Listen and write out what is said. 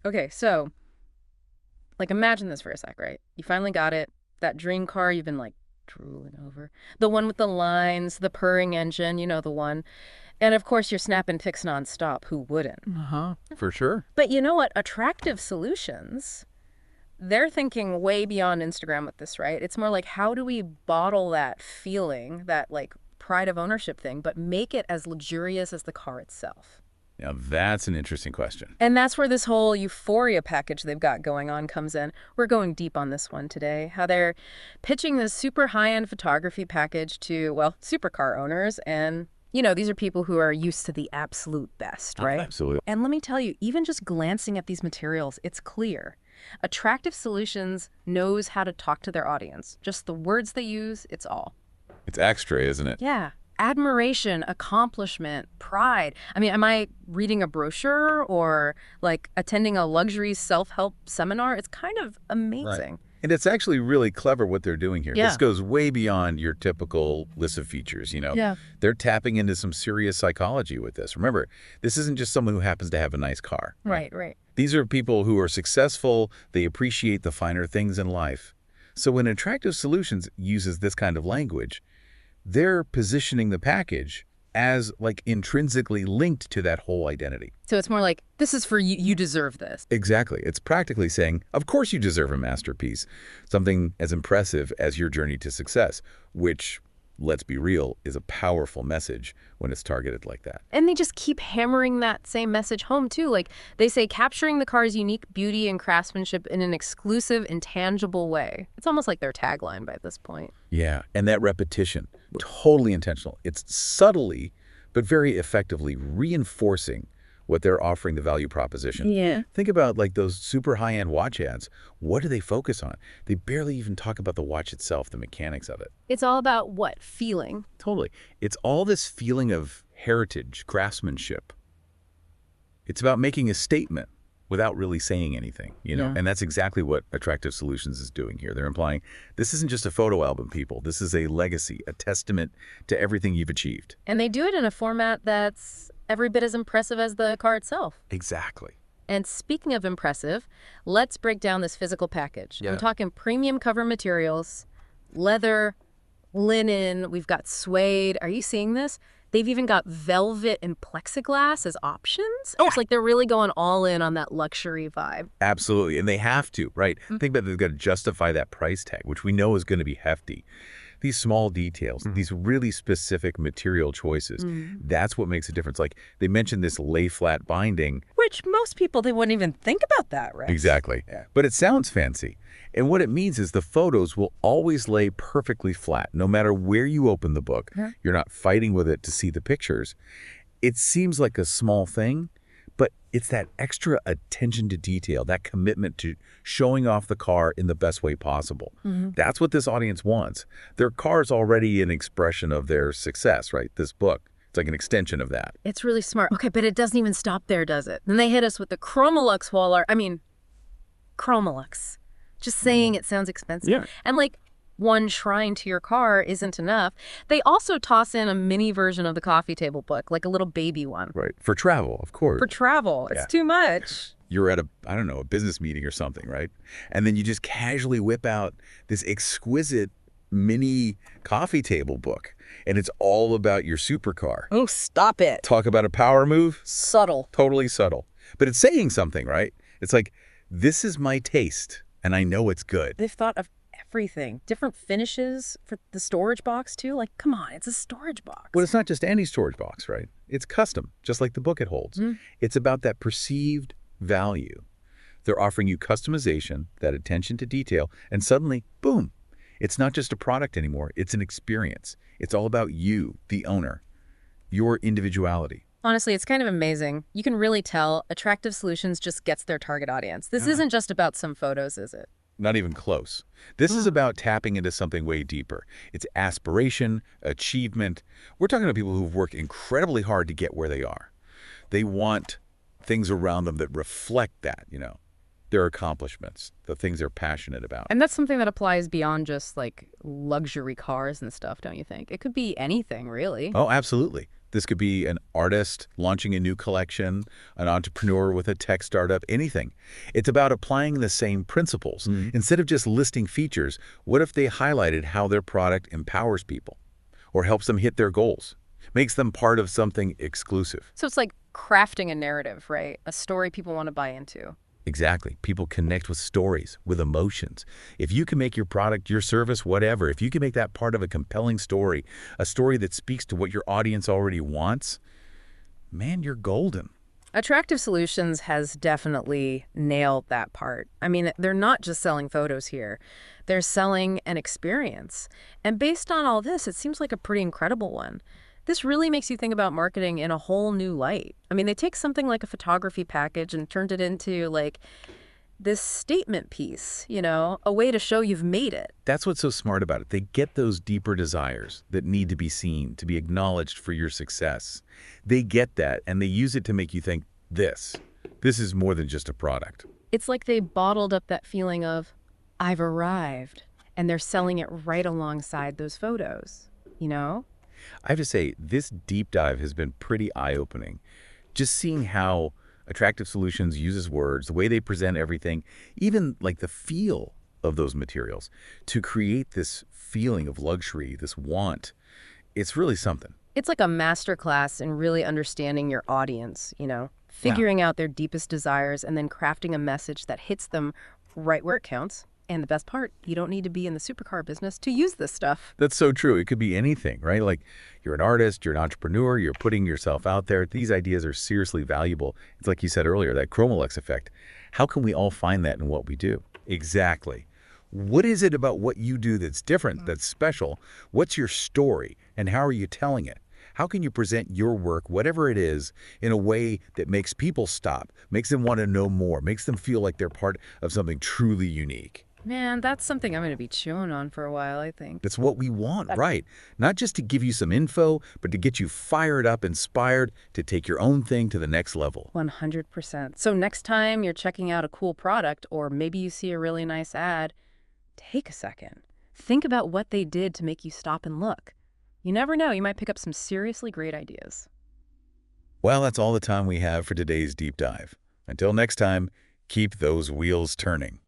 Okay, so, like, imagine this for a sec, right? You finally got it. That dream car you've been, like, drooling over. The one with the lines, the purring engine, you know, the one. And of course, you're snapping pics nonstop. Who wouldn't? Uh-huh. For sure. But you know what? Attractive Solutions, they're thinking way beyond Instagram with this, right? It's more like, how do we bottle that feeling, that, like, pride of ownership thing, but make it as luxurious as the car itself? Now, that's an interesting question. And that's where this whole Euphoria package they've got going on comes in. We're going deep on this one today. How they're pitching this super high-end photography package to, well, supercar owners. And, you know, these are people who are used to the absolute best, right? Absolutely. And let me tell you, even just glancing at these materials, it's clear. Attractive Solutions knows how to talk to their audience. Just the words they use, it's all. It's extra, isn't it? Yeah. Admiration, accomplishment, pride. I mean, am I reading a brochure or like attending a luxury self-help seminar? It's kind of amazing. Right. And it's actually really clever what they're doing here. Yeah. This goes way beyond your typical list of features, you know. Yeah. They're tapping into some serious psychology with this. Remember, this isn't just someone who happens to have a nice car. Right, right. These are people who are successful. They appreciate the finer things in life. So when Attractive Solutions uses this kind of language, they're positioning the package as like intrinsically linked to that whole identity. So it's more like, this is for you, you deserve this. Exactly. It's practically saying, of course you deserve a masterpiece, something as impressive as your journey to success, which, let's be real, is a powerful message when it's targeted like that. And they just keep hammering that same message home, too. Like, they say capturing the car's unique beauty and craftsmanship in an exclusive, intangible way. It's almost like their tagline by this point. Yeah, and that repetition, totally intentional. It's subtly, but very effectively reinforcing what they're offering the value proposition. Yeah. Think about like those super high-end watch ads. What do they focus on? They barely even talk about the watch itself, the mechanics of it. It's all about what? Feeling. Totally. It's all this feeling of heritage, craftsmanship. It's about making a statement without really saying anything, you know? Yeah. And that's exactly what Attractive Solutions is doing here. They're implying this isn't just a photo album, people. This is a legacy, a testament to everything you've achieved. And they do it in a format that's every bit as impressive as the car itself. Exactly. And speaking of impressive, let's break down this physical package. Yeah. I'm talking premium cover materials, leather, linen, we've got suede. Are you seeing this? They've even got velvet and plexiglass as options. Oh, it's like they're really going all in on that luxury vibe. Absolutely. And they have to, right? Think about it, they've got to justify that price tag, which we know is going to be hefty. These small details, these really specific material choices, that's what makes a difference. Like they mentioned this lay flat binding. Which most people, they wouldn't even think about that, right? Exactly. Yeah. But it sounds fancy. And what it means is the photos will always lay perfectly flat, no matter where you open the book. Yeah. You're not fighting with it to see the pictures. It seems like a small thing, but it's that extra attention to detail, that commitment to showing off the car in the best way possible. That's what this audience wants. Their car's already an expression of their success, right? This book, it's like an extension of that. It's really smart. Okay, but it doesn't even stop there, does it? Then they hit us with the Chromolux wall art. I mean, Chromolux. Just saying it sounds expensive. Yeah. And like, one shrine to your car isn't enough. They also toss in a mini version of the coffee table book, like a little baby one. Right. For travel, of course. For travel. It's Yeah. too much. You're at a, I don't know, a business meeting or something, right? And then you just casually whip out this exquisite mini coffee table book. And it's all about your supercar. Oh, stop it. Talk about a power move. Subtle. Totally subtle. But it's saying something, right? It's like, this is my taste, and I know it's good. They've thought of everything. Different finishes for the storage box, too. Like, come on, it's a storage box. Well, it's not just any storage box, right? It's custom, just like the book it holds. It's about that perceived value. They're offering you customization, that attention to detail, and suddenly, boom, it's not just a product anymore. It's an experience. It's all about you, the owner, your individuality. Honestly, it's kind of amazing. You can really tell Attractive Solutions just gets their target audience. This isn't just about some photos, is it? Not even close. This is about tapping into something way deeper. It's aspiration, achievement. We're talking about people who've worked incredibly hard to get where they are. They want things around them that reflect that, you know, their accomplishments, the things they're passionate about. And that's something that applies beyond just like luxury cars and stuff, don't you think? It could be anything, really. Oh, absolutely. This could be an artist launching a new collection, an entrepreneur with a tech startup, anything. It's about applying the same principles. Instead of just listing features, what if they highlighted how their product empowers people or helps them hit their goals, makes them part of something exclusive? So it's like crafting a narrative, right? A story people want to buy into. Exactly. People connect with stories, with emotions. If you can make your product, your service, whatever, if you can make that part of a compelling story, a story that speaks to what your audience already wants, man, you're golden. Attractive Solutions has definitely nailed that part. I mean, they're not just selling photos here. They're selling an experience. And based on all this, it seems like a pretty incredible one. This really makes you think about marketing in a whole new light. I mean, they take something like a photography package and turned it into, like, this statement piece, a way to show you've made it. That's what's so smart about it. They get those deeper desires that need to be seen, to be acknowledged for your success. They get that, and they use it to make you think, this is more than just a product. It's like they bottled up that feeling of, I've arrived, and they're selling it right alongside those photos, I have to say, this deep dive has been pretty eye-opening. Just seeing how Attractive Solutions uses words, the way they present everything, even like the feel of those materials, to create this feeling of luxury, this want. It's really something. It's like a masterclass in really understanding your audience, figuring out their deepest desires and then crafting a message that hits them right where it counts. And the best part, you don't need to be in the supercar business to use this stuff. That's so true. It could be anything, right? Like you're an artist, you're an entrepreneur, you're putting yourself out there. These ideas are seriously valuable. It's like you said earlier, that Chromalex effect. How can we all find that in what we do? Exactly. What is it about what you do that's different, that's special? What's your story, and how are you telling it? How can you present your work, whatever it is, in a way that makes people stop, makes them want to know more, makes them feel like they're part of something truly unique? Man, that's something I'm going to be chewing on for a while, I think. That's what we want, right? Not just to give you some info, but to get you fired up, inspired to take your own thing to the next level. 100%. So next time you're checking out a cool product, or maybe you see a really nice ad, take a second. Think about what they did to make you stop and look. You never know, you might pick up some seriously great ideas. Well, that's all the time we have for today's deep dive. Until next time, keep those wheels turning.